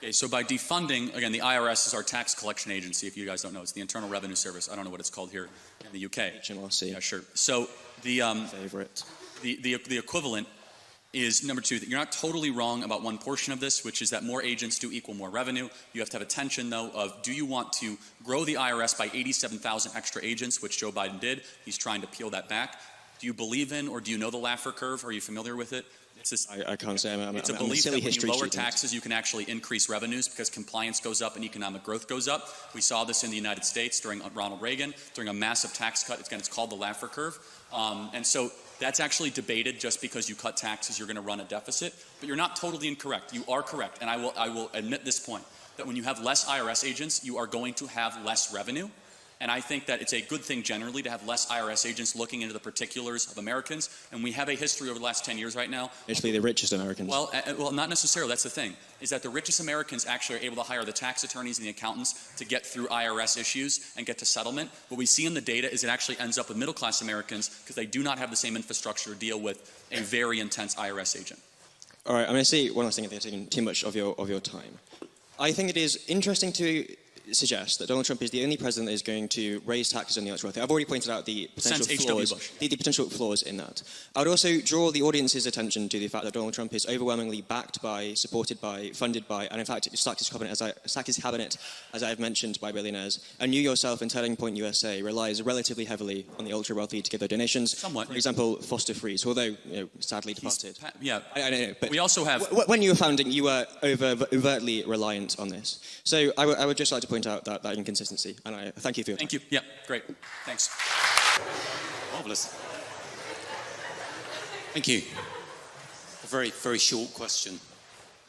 Okay, so by defunding, again, the IRS is our tax collection agency. If you guys don't know, it's the Internal Revenue Service. I don't know what it's called here in the UK. HMRC. Yeah, sure. So the favorite. The equivalent is, number two, that you're not totally wrong about one portion of this, which is that more agents do equal more revenue. You have to have a tension, though, of do you want to grow the IRS by 87,000 extra agents, which Joe Biden did. He's trying to peel that back. Do you believe in or do you know the Laffer curve? Are you familiar with it? I can't say. It's a belief that when you lower taxes, you can actually increase revenues because compliance goes up and economic growth goes up. We saw this in the United States during Ronald Reagan, during a massive tax cut. Again, it's called the Laffer curve. And so that's actually debated. Just because you cut taxes, you're going to run a deficit. But you're not totally incorrect. You are correct. And I will admit this point, that when you have less IRS agents, you are going to have less revenue. And I think that it's a good thing generally to have less IRS agents looking into the particulars of Americans. And we have a history over the last 10 years right now. Actually, the richest Americans. Well, not necessarily. That's the thing, is that the richest Americans actually are able to hire the tax attorneys and the accountants to get through IRS issues and get to settlement. What we see in the data is it actually ends up with middle-class Americans because they do not have the same infrastructure to deal with a very intense IRS agent. All right, I'm going to say one last thing if they're taking too much of your time. I think it is interesting to suggest that Donald Trump is the only president that is going to raise taxes on the ultra-wealthy. I've already pointed out the potential flaws in that. I would also draw the audience's attention to the fact that Donald Trump is overwhelmingly backed by, supported by, funded by, and in fact stacks his cabinet, as I've mentioned, by billionaires. And you yourself in Turning Point USA relies relatively heavily on the ultra-wealthy to give their donations. Somewhat. For example, Foster Freeze, although sadly departed. I know, but we also have. When you were founding, you were overtly reliant on this. So I would just like to point out that inconsistency, and I thank you for your time. Thank you. Yeah, great. Thanks. Marvelous. Thank you. A very, very short question.